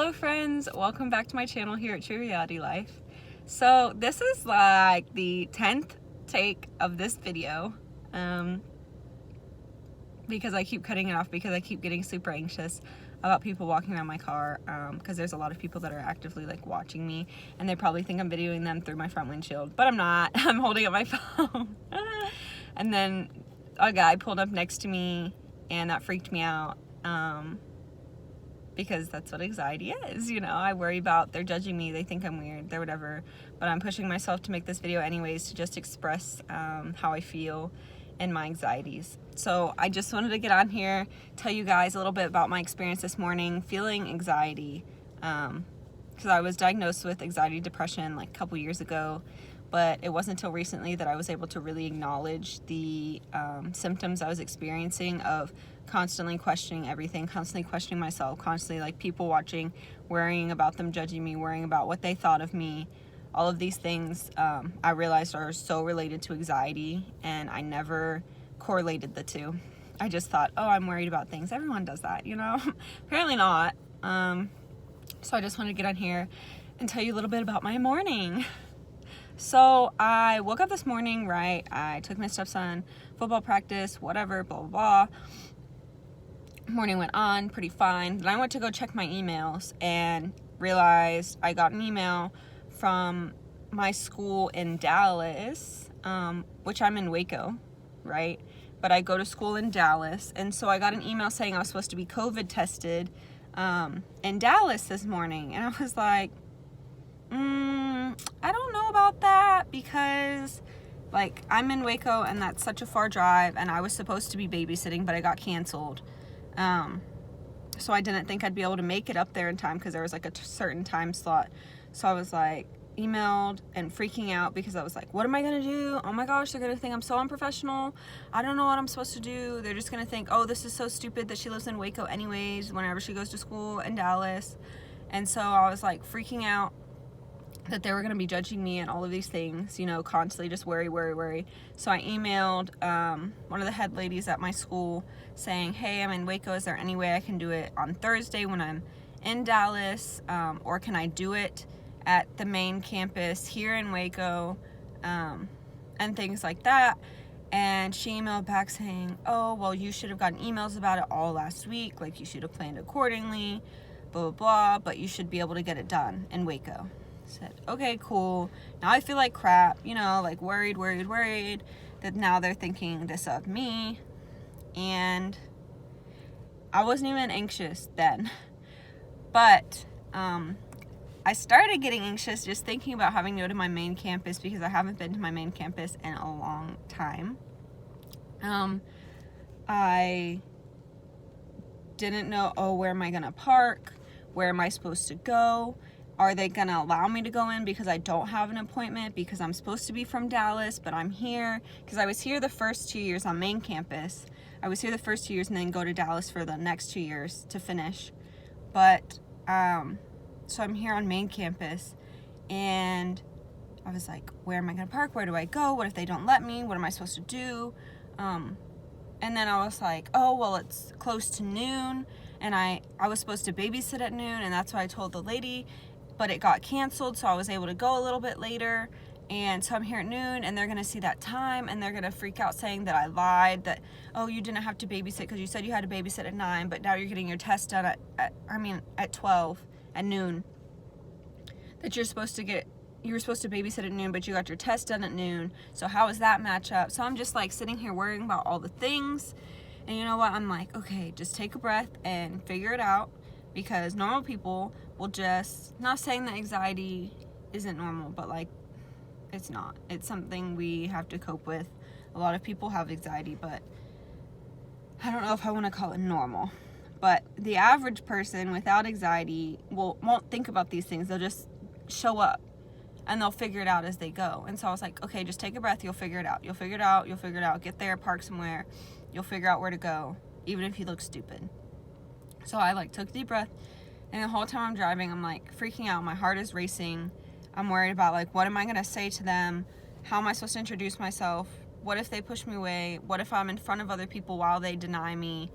Hello friends, welcome back to my channel here at True Reality Life. So this is like the 10th take of this video because I keep cutting it off because I keep getting super anxious about people walking around my car because there's a lot of people that are actively like watching me and they probably think I'm videoing them through my front windshield, but I'm not. I'm holding up my phone. And then a guy pulled up next to me and that freaked me out. Because that's what anxiety is, you know. I worry about they're judging me, they think I'm weird, they're whatever, but I'm pushing myself to make this video anyways to just express how I feel and my anxieties. So I just wanted to get on here, tell you guys a little bit about my experience this morning feeling anxiety, because I was diagnosed with anxiety depression like a couple years ago, but it wasn't until recently that I was able to really acknowledge the symptoms I was experiencing of constantly questioning everything, constantly questioning myself, constantly like people watching, worrying about them judging me, worrying about what they thought of me. All of these things I realized are so related to anxiety, and I never correlated the two. I just thought, oh, I'm worried about things. Everyone does that, you know? Apparently not. So I just wanted to get on here and tell you a little bit about my morning. So I woke up this morning, right? I took my stepson, football practice, whatever, blah, blah, blah. Morning went on pretty fine. Then I went to go check my emails and realized I got an email from my school in Dallas, which I'm in Waco, right? But I go to school in Dallas. And so I got an email saying I was supposed to be COVID tested in Dallas this morning. And I was like, I don't know about that because like I'm in Waco and that's such a far drive, and I was supposed to be babysitting, but I got canceled. So I didn't think I'd be able to make it up there in time because there was like a certain time slot. So I was like emailed and freaking out because I was like, what am I gonna do? Oh my gosh, they're gonna think I'm so unprofessional. I don't know what I'm supposed to do. They're just gonna think, oh, this is so stupid that she lives in Waco anyways whenever she goes to school in Dallas. And so I was like freaking out that they were going to be judging me and all of these things, you know, constantly just worry. So I emailed one of the head ladies at my school saying, hey, I'm in Waco. Is there any way I can do it on Thursday when I'm in Dallas? Or can I do it at the main campus here in Waco? And things like that. And she emailed back saying, oh, well, you should have gotten emails about it all last week. Like, you should have planned accordingly, blah, blah, blah. But you should be able to get it done in Waco. Said, okay, cool. Now I feel like crap, you know, like worried that now they're thinking this of me. And I wasn't even anxious then. But I started getting anxious just thinking about having to go to my main campus because I haven't been to my main campus in a long time. I didn't know, oh, where am I gonna park? Where am I supposed to go? Are they going to allow me to go in because I don't have an appointment because I'm supposed to be from Dallas, but I'm here because I was here the first 2 years on main campus. I was here the first 2 years and then go to Dallas for the next 2 years to finish. But, so I'm here on main campus and I was like, where am I going to park? Where do I go? What if they don't let me? What am I supposed to do? And then I was like, oh, well, it's close to noon and I was supposed to babysit at noon, and that's what I told the lady. But it got canceled, so I was able to go a little bit later. And so I'm here at noon, and they're going to see that time, and they're going to freak out saying that I lied, that, oh, you didn't have to babysit because you said you had to babysit at 9, but now you're getting your test done at 12, at noon. That you were supposed to babysit at noon, but you got your test done at noon. So how does that match up? So I'm just like sitting here worrying about all the things. And you know what? I'm like, okay, just take a breath and figure it out. Because normal people will just, not saying that anxiety isn't normal, but like, it's not. It's something we have to cope with. A lot of people have anxiety, but I don't know if I want to call it normal. But the average person without anxiety won't think about these things. They'll just show up and they'll figure it out as they go. And so I was like, okay, just take a breath. You'll figure it out. You'll figure it out. You'll figure it out. Get there, park somewhere. You'll figure out where to go, even if you look stupid. So I like took a deep breath, and the whole time I'm driving, I'm like freaking out. My heart is racing. I'm worried about like, what am I going to say to them? How am I supposed to introduce myself? What if they push me away? What if I'm in front of other people while they deny me?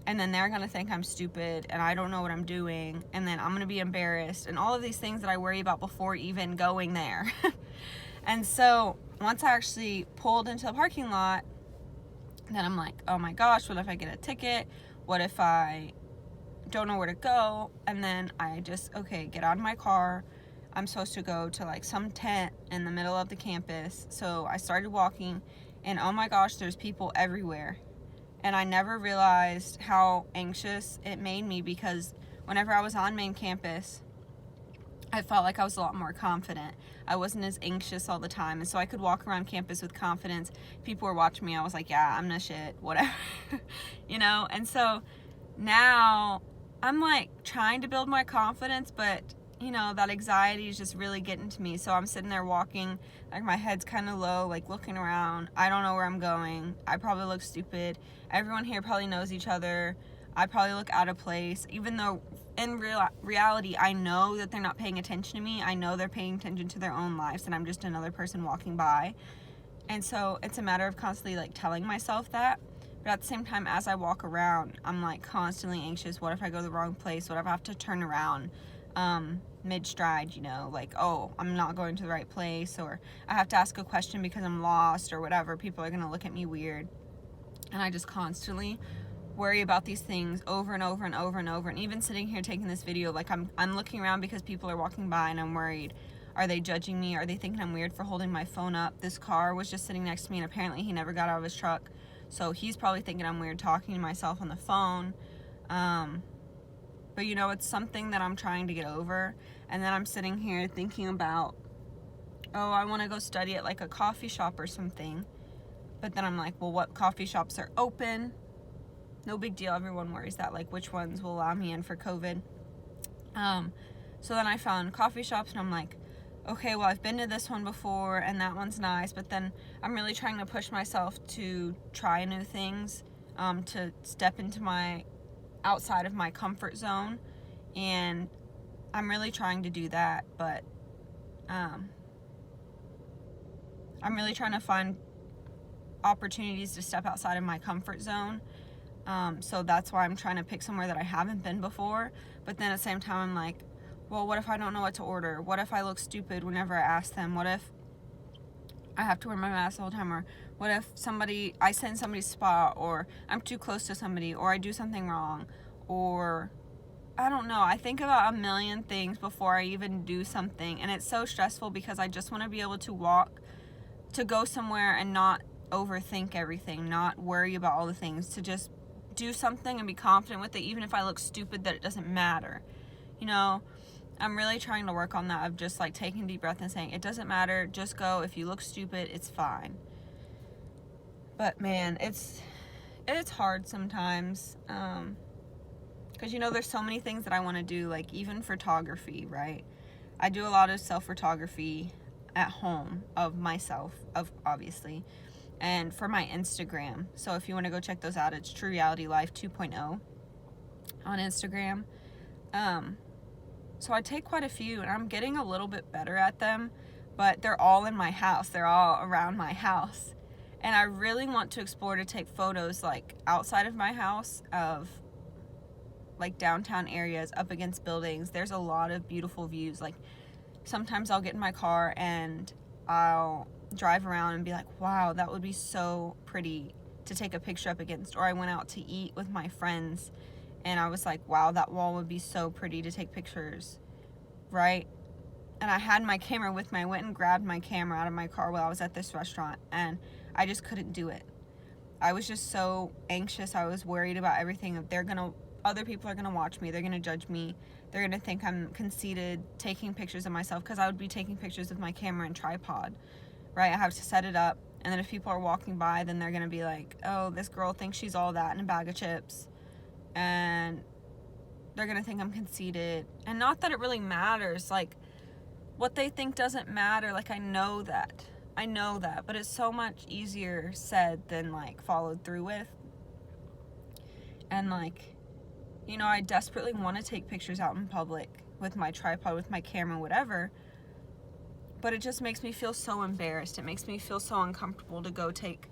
and then they're gonna think I'm stupid and I don't know what I'm doing, and then I'm gonna be embarrassed, and all of these things that I worry about before even going there. And so once I actually pulled into the parking lot, then I'm like, oh my gosh, what if I get a ticket? What if I don't know where to go? And then I just, okay, get out of my car. I'm supposed to go to like some tent in the middle of the campus. So I started walking, and oh my gosh, there's people everywhere. And I never realized how anxious it made me, because whenever I was on main campus, I felt like I was a lot more confident. I wasn't as anxious all the time, and so I could walk around campus with confidence. People were watching me. I was like, yeah, I'm the shit, whatever. You know? And so now I'm like trying to build my confidence, but you know, that anxiety is just really getting to me. So I'm sitting there walking, like my head's kind of low, like looking around. I don't know where I'm going. I probably look stupid. Everyone here probably knows each other. I probably look out of place, even though in reality, I know that they're not paying attention to me. I know they're paying attention to their own lives, and I'm just another person walking by. And so it's a matter of constantly like telling myself that. But at the same time, as I walk around, I'm like constantly anxious. What if I go to the wrong place? What if I have to turn around mid-stride, you know, like, oh, I'm not going to the right place, or I have to ask a question because I'm lost or whatever. People are going to look at me weird. And I just constantly worry about these things over and over and over and over. And even sitting here taking this video, like I'm looking around because people are walking by, and I'm worried. Are they judging me? Are they thinking I'm weird for holding my phone up? This car was just sitting next to me, and apparently he never got out of his truck. So he's probably thinking I'm weird talking to myself on the phone. But you know, it's something that I'm trying to get over. And then I'm sitting here thinking about, oh, I want to go study at like a coffee shop or something. But then I'm like, well, what coffee shops are open? No big deal. Everyone worries that, like, which ones will allow me in for COVID. So then I found coffee shops, and I'm like, okay, well, I've been to this one before, and that one's nice. But then I'm really trying to push myself to try new things, to step into my outside of my comfort zone. And I'm really trying to do that, but I'm really trying to find opportunities to step outside of my comfort zone. So that's why I'm trying to pick somewhere that I haven't been before. But then at the same time, I'm like, well, what if I don't know what to order? What if I look stupid whenever I ask them? What if I have to wear my mask the whole time? Or what if I send somebody's spot, or I'm too close to somebody, or I do something wrong, or I don't know. I think about a million things before I even do something, and it's so stressful because I just want to be able to go somewhere and not overthink everything, not worry about all the things, to just do something and be confident with it, even if I look stupid, that it doesn't matter. You know, I'm really trying to work on that, of just like taking a deep breath and saying, it doesn't matter, just go. If you look stupid, it's fine. But man, it's hard sometimes, because you know, there's so many things that I want to do, like even photography, right? I do a lot of self-photography at home of myself, obviously, and for my Instagram. So if you want to go check those out, it's True Reality Life 2.0 on Instagram. So I take quite a few, and I'm getting a little bit better at them, but they're all in my house. They're all around my house. And I really want to explore to take photos like outside of my house, of like downtown areas, up against buildings. There's a lot of beautiful views. Like sometimes I'll get in my car and I'll drive around and be like, wow, that would be so pretty to take a picture up against. Or I went out to eat with my friends, and I was like, wow, that wall would be so pretty to take pictures, right? And I had my camera with me. I went and grabbed my camera out of my car while I was at this restaurant, and I just couldn't do it. I was just so anxious. I was worried about everything. Other people are gonna watch me. They're gonna judge me. They're gonna think I'm conceited taking pictures of myself, because I would be taking pictures with my camera and tripod, right? I have to set it up, and then if people are walking by, then they're gonna be like, oh, this girl thinks she's all that in a bag of chips, and they're gonna think I'm conceited. And not that it really matters, like what they think doesn't matter. Like I know that, but it's so much easier said than like followed through with. And like, you know, I desperately want to take pictures out in public with my tripod, with my camera, whatever, but it just makes me feel so embarrassed. It makes me feel so uncomfortable to go take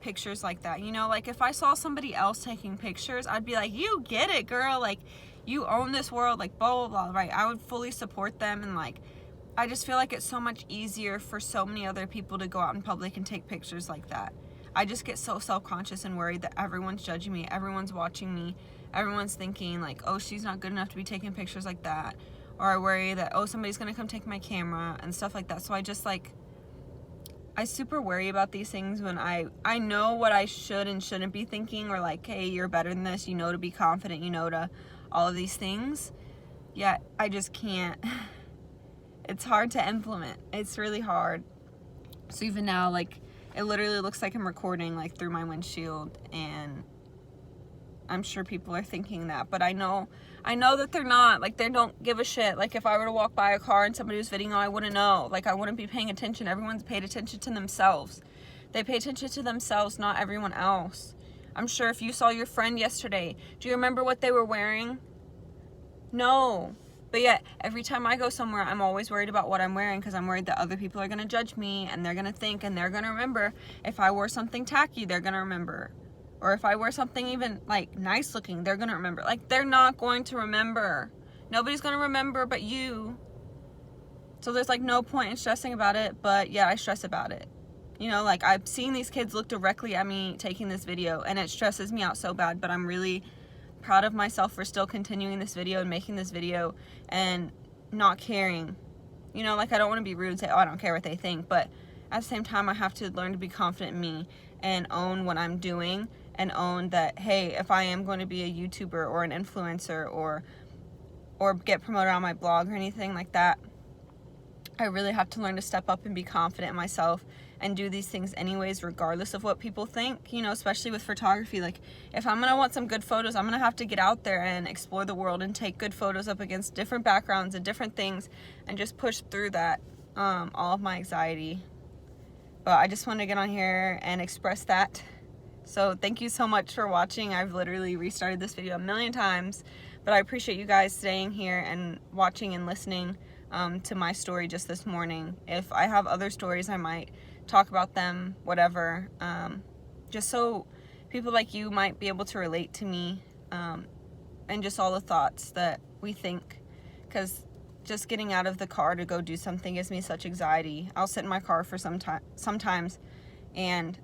pictures like that. You know, like if I saw somebody else taking pictures, I'd be like, you get it, girl. Like, you own this world, like, blah, blah, blah, right? I would fully support them. And like, I just feel like it's so much easier for so many other people to go out in public and take pictures like that. I just get so self-conscious and worried that everyone's judging me, everyone's watching me, everyone's thinking like, oh, she's not good enough to be taking pictures like that. Or I worry that, oh, somebody's gonna come take my camera and stuff like that. So I just like, I super worry about these things when I know what I should and shouldn't be thinking, or like, hey, you're better than this, you know, to be confident, you know, to all of these things. Yet I just can't. It's hard to implement. It's really hard. So even now, like, it literally looks like I'm recording like through my windshield, and I'm sure people are thinking that, but I know that they're not. Like, they don't give a shit. Like, if I were to walk by a car and somebody was videoing, I wouldn't know. Like, I wouldn't be paying attention. Everyone's paid attention to themselves. They pay attention to themselves, not everyone else. I'm sure if you saw your friend yesterday, do you remember what they were wearing? No. But yet, every time I go somewhere, I'm always worried about what I'm wearing, because I'm worried that other people are going to judge me, and they're going to think, and they're going to remember. If I wore something tacky, they're going to remember. Or if I wear something even, like, nice looking, they're going to remember. Like, they're not going to remember. Nobody's going to remember but you. So there's, like, no point in stressing about it, but yeah, I stress about it. You know, like, I've seen these kids look directly at me taking this video, and it stresses me out so bad, but I'm really proud of myself for still continuing this video and making this video and not caring. You know, like, I don't want to be rude and say, oh, I don't care what they think, but at the same time, I have to learn to be confident in me and own what I'm doing, and own that, hey, if I am going to be a YouTuber or an influencer or get promoted on my blog or anything like that, I really have to learn to step up and be confident in myself and do these things anyways, regardless of what people think, you know, especially with photography. Like, if I'm going to want some good photos, I'm going to have to get out there and explore the world and take good photos up against different backgrounds and different things, and just push through that, all of my anxiety. But I just wanted to get on here and express that. So thank you so much for watching. I've literally restarted this video a million times, but I appreciate you guys staying here and watching and listening to my story just this morning. If I have other stories, I might talk about them, whatever, just so people like you might be able to relate to me, and just all the thoughts that we think, because just getting out of the car to go do something gives me such anxiety. I'll sit in my car for sometimes and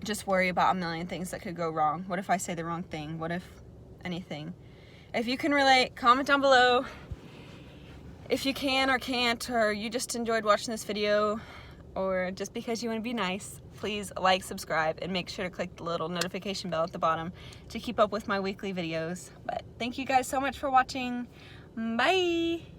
just worry about a million things that could go wrong. What if I say the wrong thing? What if anything? If you can relate, comment down below. If you can or can't, or you just enjoyed watching this video, or just because you want to be nice, please like, subscribe, and make sure to click the little notification bell at the bottom to keep up with my weekly videos. But thank you guys so much for watching. Bye!